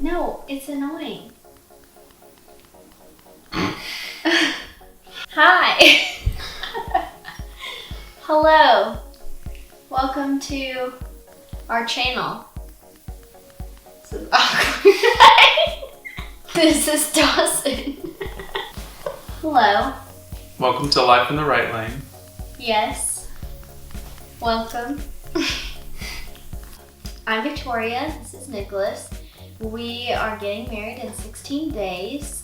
No, it's annoying. Hi. Hello. Welcome to our channel. This is awkward. This is Dawson. Hello. Welcome to Life in the Right Lane. Yes. Welcome. I'm Victoria. This is Nicholas. We are getting married in 16 days.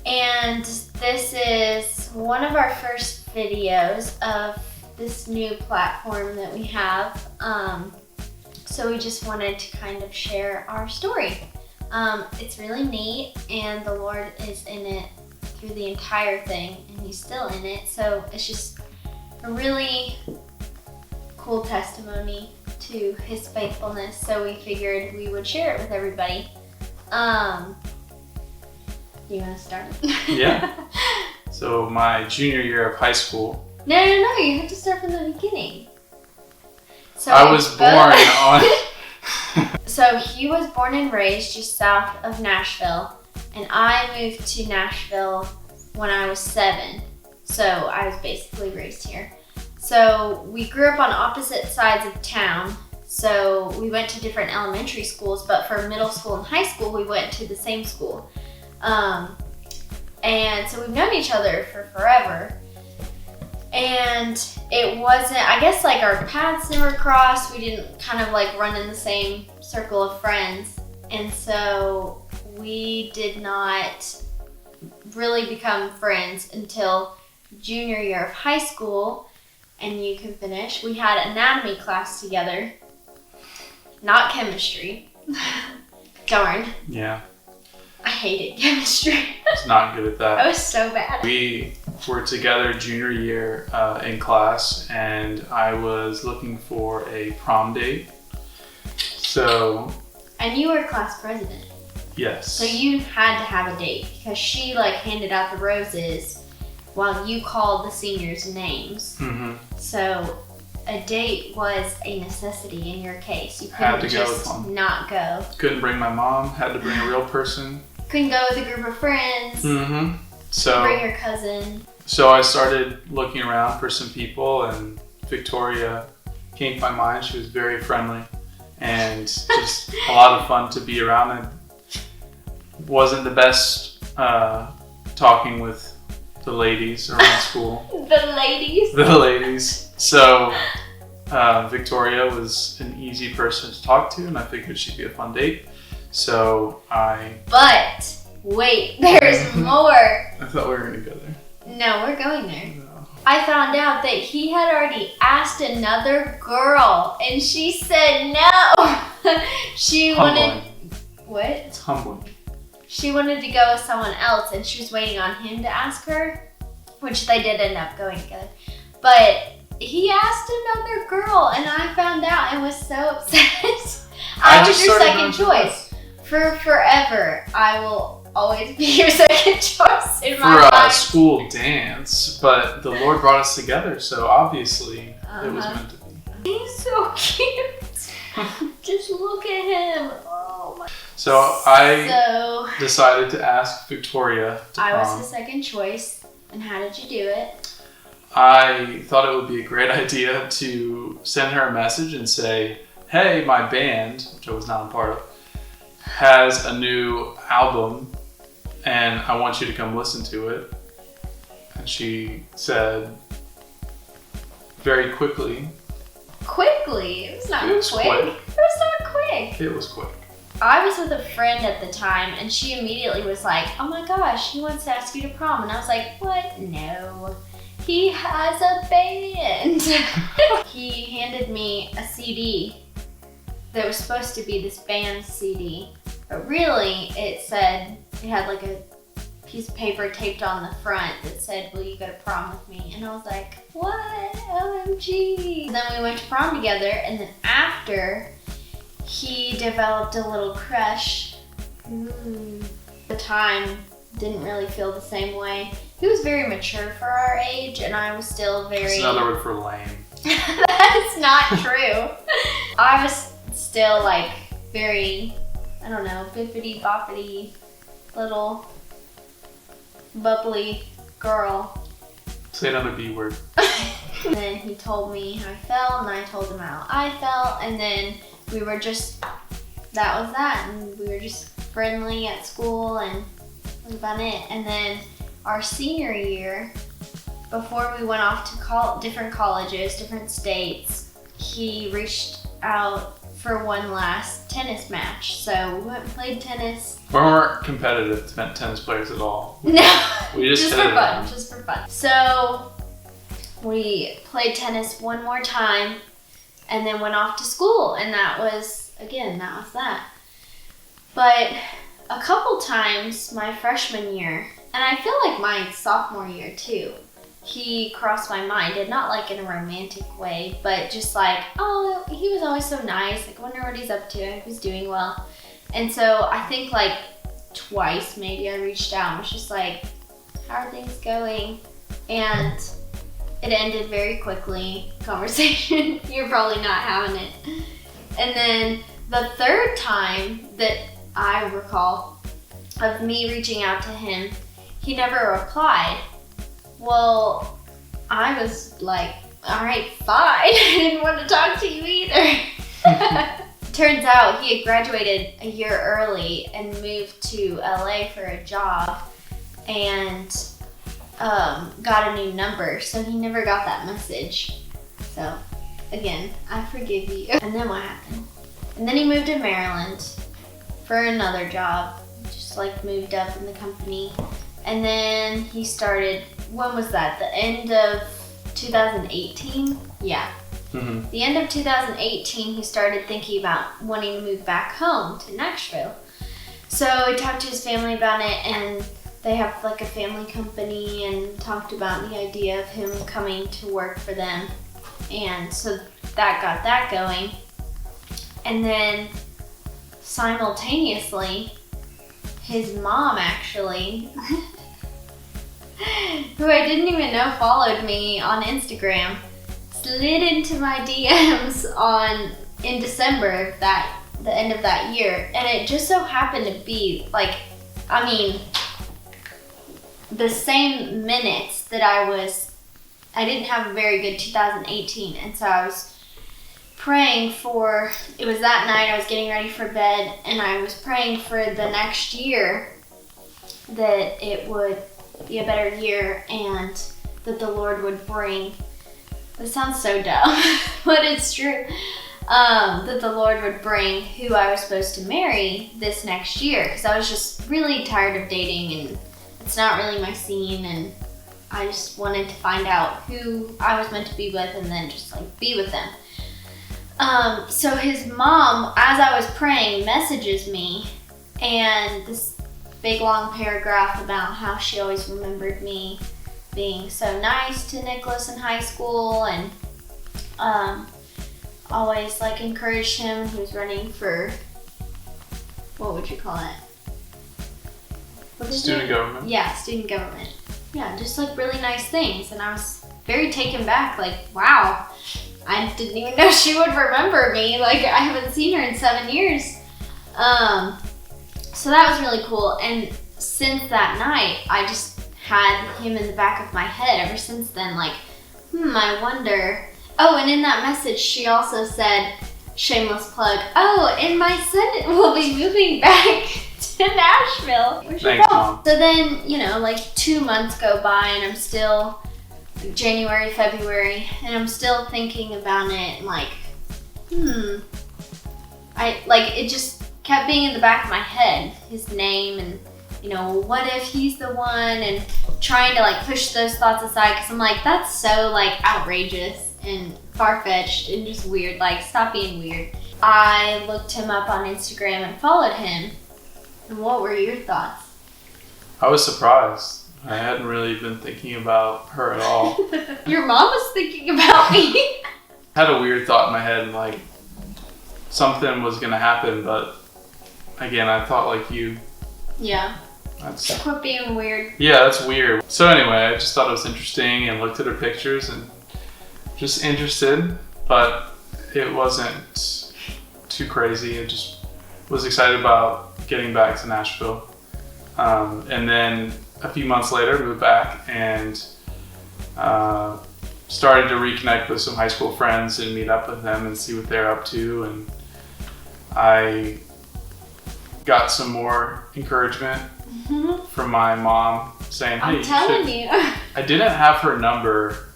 And this is one of our first videos of this new platform that we have. So we just wanted to kind of share our story. It's really neat, and the Lord is in it through the entire thing, and He's still in it. So it's just a really cool testimony to His faithfulness. So we figured we would share it with everybody. You want to start? Yeah. So my junior year of high school. No, you have to start from the beginning. So I was born on... So he was born and raised just south of Nashville, and I moved to Nashville when I was 7. So I was basically raised here. So we grew up on opposite sides of town. So we went to different elementary schools, but for middle school and high school, we went to the same school. And so we've known each other for forever. And it wasn't, I guess, like our paths never crossed. We didn't kind of like run in the same circle of friends. And so we did not really become friends until junior year of high school. And you can finish. We had anatomy class together, not chemistry. Darn. Yeah. I hated chemistry. I was not good at that. I was so bad. We were together junior year in class, and I was looking for a prom date. So... And you were class president. Yes. So you had to have a date because she like handed out the roses while you called the seniors' names. Mm-hmm. So a date was a necessity in your case. You couldn't just not go. Couldn't bring my mom. Had to bring a real person. Couldn't go with a group of friends. Mm-hmm. So bring your cousin. So I started looking around for some people, and Victoria came to my mind. She was very friendly and just a lot of fun to be around. And wasn't the best talking with the ladies around school. The ladies? The ladies. So Victoria was an easy person to talk to, and I figured she'd be a fun date. So But wait, there's more. I thought we were going to go there. No, we're going there. No. I found out that he had already asked another girl, and she said no. She wanted... What? It's humbling. She wanted to go with someone else, and she was waiting on him to ask her, which they did end up going together. But he asked another girl, and I found out and was so upset. I was your second choice. For forever, I will always be your second choice in my life. For a school dance, but the Lord brought us together, so obviously it was meant to be. He's so cute. Just look at him. Oh my. So I decided to ask Victoria to prom. I was the second choice, and how did you do it? I thought it would be a great idea to send her a message and say, hey, my band, which I was not a part of, has a new album, and I want you to come listen to it. And she said very quickly. Quickly? It was not quick. It was not quick. It was quick. I was with a friend at the time, and she immediately was like, oh my gosh, he wants to ask you to prom. And I was like, what? No. He has a band. He handed me a CD that was supposed to be this band CD, but really it had like a piece of paper taped on the front that said, will you go to prom with me? And I was like, what? OMG. And then we went to prom together, and then after, he developed a little crush. The time didn't really feel the same way. He was very mature for our age, and I was still very... That's another word for lame. That is not true. I was still like very I don't know, bippity boppity little bubbly girl. Say another B word. And then he told me how I felt, and I told him how I felt, and then we were just, that was that, and we were just friendly at school, and that was about it. And then our senior year, before we went off to different colleges, different states, he reached out for one last tennis match. So we went and played tennis. We weren't competitive tennis players at all. No, We just for hit it fun, on. just for fun. So we played tennis one more time and then went off to school, and that was that. But a couple times my freshman year, and I feel like my sophomore year too, he crossed my mind, and not like in a romantic way, but just like, oh, he was always so nice, like I wonder what he's up to, if he's doing well. And so I think like twice maybe I reached out and was just like, how are things going? And it ended very quickly, conversation, you're probably not having it. And then the third time that I recall of me reaching out to him, he never replied. Well, I was like, all right, fine. I didn't want to talk to you either. Turns out he had graduated a year early and moved to LA for a job and got a new number, so he never got that message. So again, I forgive you. And then what happened? And then he moved to Maryland for another job, just like moved up in the company. And then he started, when was that? The end of 2018? Yeah. Mm-hmm. The end of 2018, he started thinking about wanting to move back home to Nashville. So he talked to his family about it, and they have like a family company, and talked about the idea of him coming to work for them. And so that got that going. And then simultaneously, his mom actually, who I didn't even know followed me on Instagram, slid into my DMs in December, the end of that year. And it just so happened to be like, the same minutes that I didn't have a very good 2018. And so I was praying for, it was that night I was getting ready for bed, and I was praying for the next year that it would be a better year and that the Lord would bring, it sounds so dumb, but it's true, that the Lord would bring who I was supposed to marry this next year, because I was just really tired of dating, and it's not really my scene, and I just wanted to find out who I was meant to be with and then just like be with them. So his mom, as I was praying, messages me, and this big long paragraph about how she always remembered me being so nice to Nicholas in high school, and always like encouraged him. He was running for, what would you call it? Student government. Yeah, student government. Yeah, just like really nice things, and I was very taken back, like, wow, I didn't even know she would remember me. Like, I haven't seen her in 7 years. So that was really cool. And since that night, I just had him in the back of my head ever since then. Like, I wonder. Oh, and in that message, she also said, shameless plug, oh, and my son will be moving back to Nashville. Thanks, Mom. So then, like 2 months go by, and I'm still January, February, and I'm still thinking about it, and like, it just kept being in the back of my head, his name, and what if he's the one, and trying to like push those thoughts aside, because I'm like, that's so like outrageous and far-fetched and just weird, like, stop being weird. I looked him up on Instagram and followed him. And what were your thoughts? I was surprised. I hadn't really been thinking about her at all. Your mom was thinking about me. I had a weird thought in my head, and like something was gonna happen, but again, I thought like you. Yeah. That's Quit being weird. Yeah, that's weird. So anyway, I just thought it was interesting and looked at her pictures and just interested, but it wasn't too crazy. It just was excited about getting back to Nashville. And then a few months later, moved back and started to reconnect with some high school friends and meet up with them and see what they're up to. And I got some more encouragement from my mom saying, hey, I'm telling you. I didn't have her number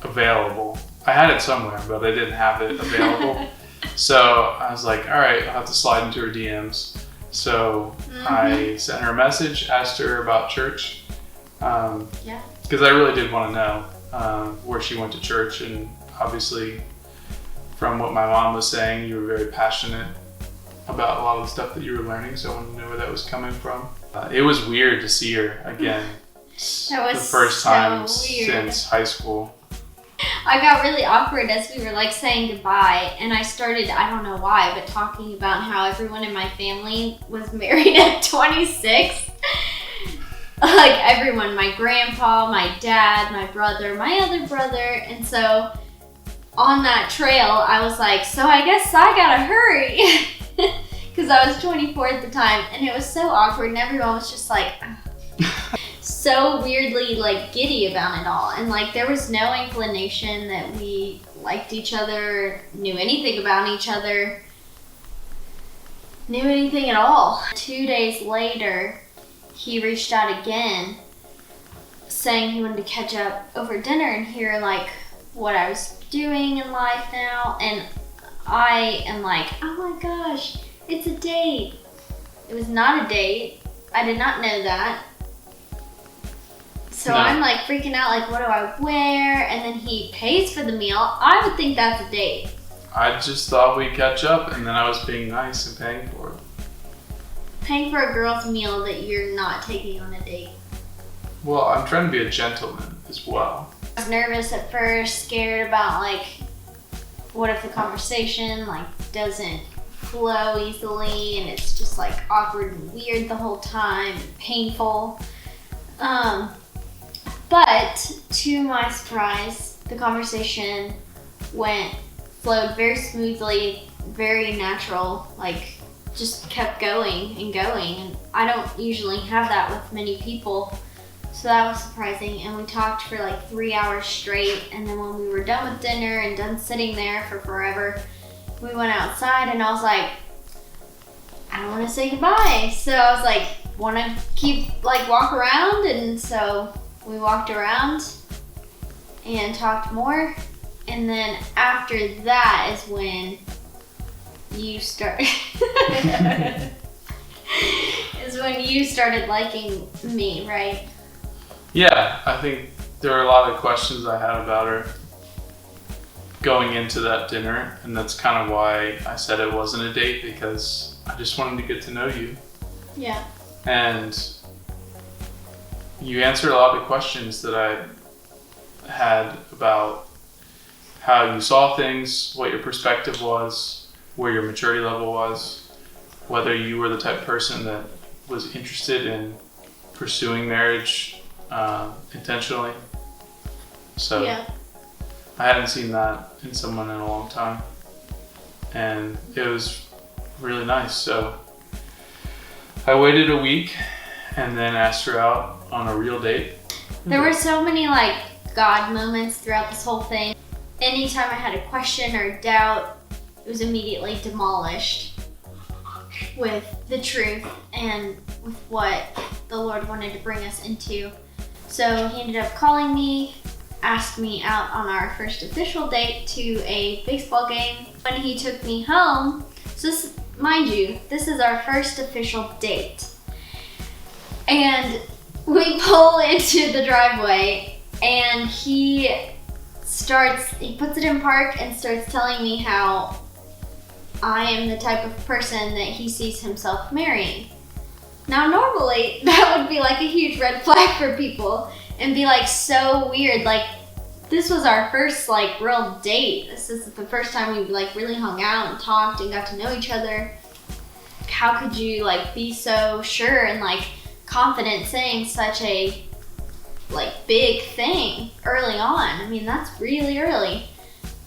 available. I had it somewhere, but I didn't have it available. So I was like, all right, I'll have to slide into her DMs. So I sent her a message, asked her about church. Because I really did want to know where she went to church. And obviously, from what my mom was saying, you were very passionate about a lot of the stuff that you were learning. So I wanted to know where that was coming from. It was weird to see her again. That was the first time so weird. since high school. I got really awkward as we were like saying goodbye, and I started, I don't know why, but talking about how everyone in my family was married at 26. Like everyone, my grandpa, my dad, my brother, my other brother. And so on that trail, I was like, so I guess I gotta hurry. Because I was 24 at the time, and it was so awkward, and everyone was just like, so weirdly like giddy about it all. And like there was no inclination that we liked each other, knew anything about each other, knew anything at all. 2 days later, he reached out again saying he wanted to catch up over dinner and hear like what I was doing in life now. And I am like, oh my gosh, it's a date. It was not a date. I did not know that. So I'm like freaking out, like what do I wear? And then he pays for the meal. I would think that's a date. I just thought we'd catch up, and then I was being nice and paying for it. Paying for a girl's meal that you're not taking on a date. Well, I'm trying to be a gentleman as well. I was nervous at first, scared about like, what if the conversation like doesn't flow easily and it's just like awkward and weird the whole time, painful. But to my surprise, the conversation flowed very smoothly, very natural, like just kept going and going. And I don't usually have that with many people. So that was surprising. And we talked for like 3 hours straight. And then when we were done with dinner and done sitting there for forever, we went outside and I was like, I don't want to say goodbye. So I was like, want to keep like walk around? And so we walked around and talked more. And then after that is when you started liking me, right? Yeah, I think there were a lot of questions I had about her going into that dinner, and that's kind of why I said it wasn't a date, because I just wanted to get to know you. Yeah. And you answered a lot of questions that I had about how you saw things, what your perspective was, where your maturity level was, whether you were the type of person that was interested in pursuing marriage intentionally. So yeah. I hadn't seen that in someone in a long time, and it was really nice. So I waited a week and then asked her out on a real date. There were so many like God moments throughout this whole thing. Anytime I had a question or doubt, it was immediately demolished with the truth and with what the Lord wanted to bring us into. So he ended up calling me, asked me out on our first official date to a baseball game. When he took me home, so this, mind you, this is our first official date. And we pull into the driveway and he puts it in park and starts telling me how I am the type of person that he sees himself marrying. Now normally that would be like a huge red flag for people and be like so weird. Like this was our first like real date. This is the first time we like really hung out and talked and got to know each other. How could you like be so sure and like confident saying such a like big thing early on? I mean, that's really early.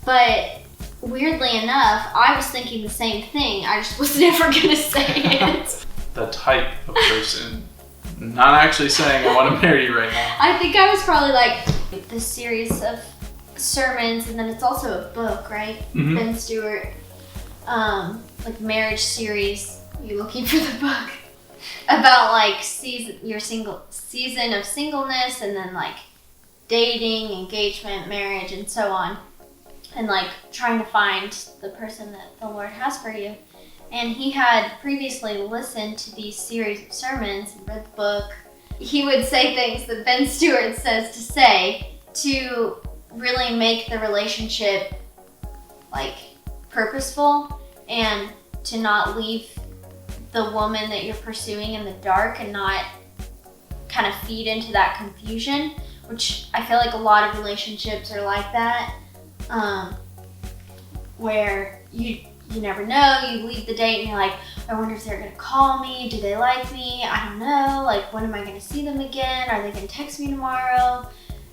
But weirdly enough, I was thinking the same thing. I just was never gonna say it. The type of person. Not actually saying I want to marry you right now. I think I was probably like this series of sermons, and then it's also a book, right? Mm-hmm. Ben Stewart, like marriage series. You looking for the book about like season of singleness, and then like dating, engagement, marriage, and so on, and like trying to find the person that the Lord has for you. And he had previously listened to these series of sermons and read the book. He would say things that Ben Stewart says to say to really make the relationship like purposeful, and to not leave the woman that you're pursuing in the dark and not kind of feed into that confusion, which I feel like a lot of relationships are like that, where you never know, you leave the date and you're like, I wonder if they're gonna call me, do they like me, I don't know, like when am I gonna see them again, are they gonna text me tomorrow?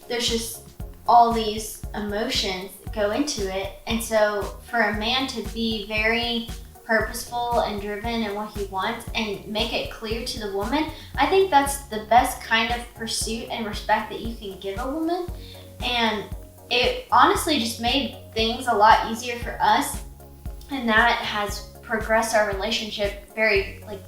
There's just all these emotions that go into it. And so for a man to be very purposeful and driven in what he wants and make it clear to the woman, I think that's the best kind of pursuit and respect that you can give a woman. And it honestly just made things a lot easier for us, and that has progressed our relationship very like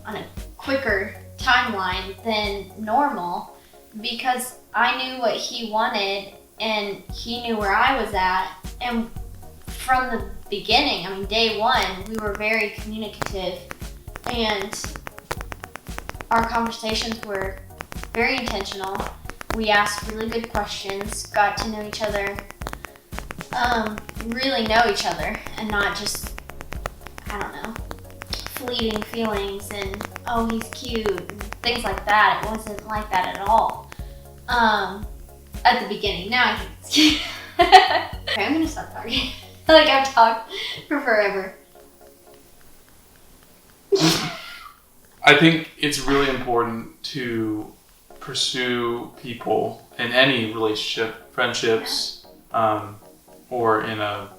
on a quicker timeline than normal, because I knew what he wanted and he knew where I was at. And from the beginning, I mean, day one, we were very communicative, and our conversations were very intentional. We asked really good questions, got to know each other, really know each other, and not just, I don't know, fleeting feelings and, oh, he's cute, and things like that. It wasn't like that at all. At the beginning. Now I think it's cute. Okay, I'm gonna stop talking. I feel like I've talked for forever. I think it's really important to pursue people in any relationship, friendships, or in a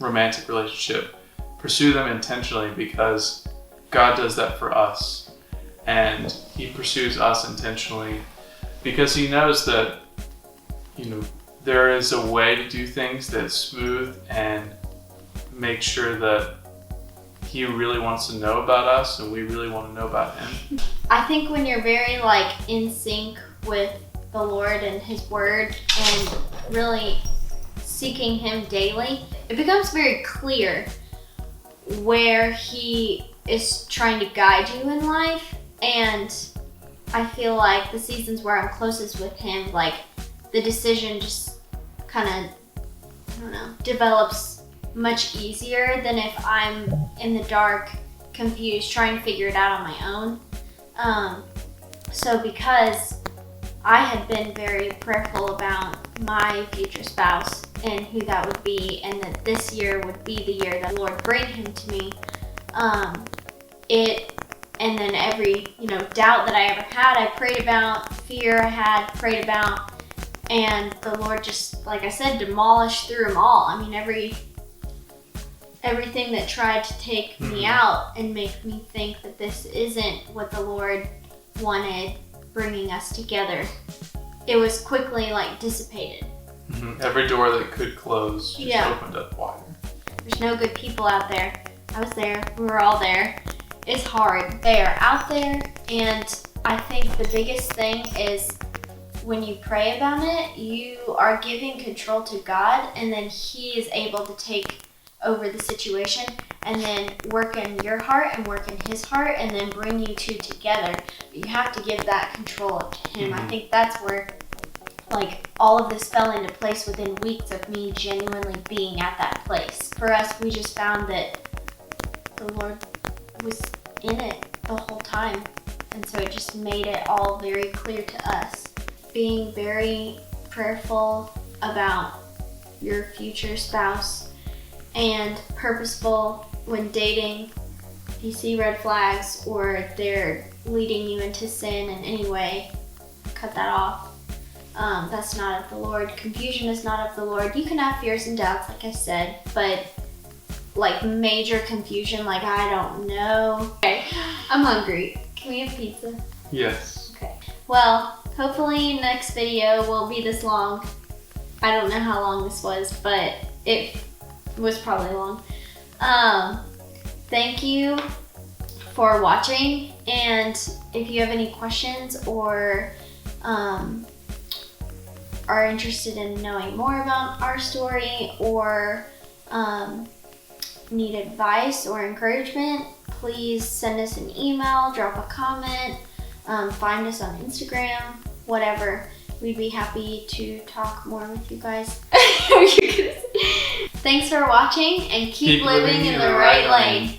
romantic relationship. Pursue them intentionally, because God does that for us. And he pursues us intentionally because he knows that, there is a way to do things that's smooth and make sure that he really wants to know about us and we really want to know about him. I think when you're very in sync with the Lord and his word and really seeking him daily, it becomes very clear where he is trying to guide you in life. And I feel like the seasons where I'm closest with him, the decision just kind of, develops much easier than if I'm in the dark, confused, trying to figure it out on my own. So because I had been very prayerful about my future spouse and who that would be, and that this year would be the year that the Lord bring him to me, and then every, doubt that I ever had, I prayed about, fear I had, prayed about, and the Lord just, like I said, demolished through them all. I mean, everything that tried to take me out and make me think that this isn't what the Lord wanted bringing us together, it was quickly dissipated. Every door that could close just opened up wider. There's no good people out there. I was there. We were all there. It's hard. They are out there, and I think the biggest thing is when you pray about it, you are giving control to God, and then he is able to take over the situation and then work in your heart and work in his heart and then bring you two together. But you have to give that control up to him. I think that's where all of this fell into place within weeks of me genuinely being at that place. For us, we just found that the Lord was in it the whole time, and so it just made it all very clear to us. Being very prayerful about your future spouse and purposeful when dating. If you see red flags or they're leading you into sin in any way, cut that off. that's not of the Lord. Confusion is not of the Lord. You can have fears and doubts, like I said, but like major confusion, like I don't know. Okay, I'm hungry. Can we have pizza? Yes. Okay. Well, hopefully next video won't be this long. I don't know how long this was, but it was probably long. Thank you for watching, and if you have any questions or are interested in knowing more about our story or need advice or encouragement, please send us an email, drop a comment, find us on Instagram, whatever. We'd be happy to talk more with you guys. Thanks for watching, and keep living in the right lane.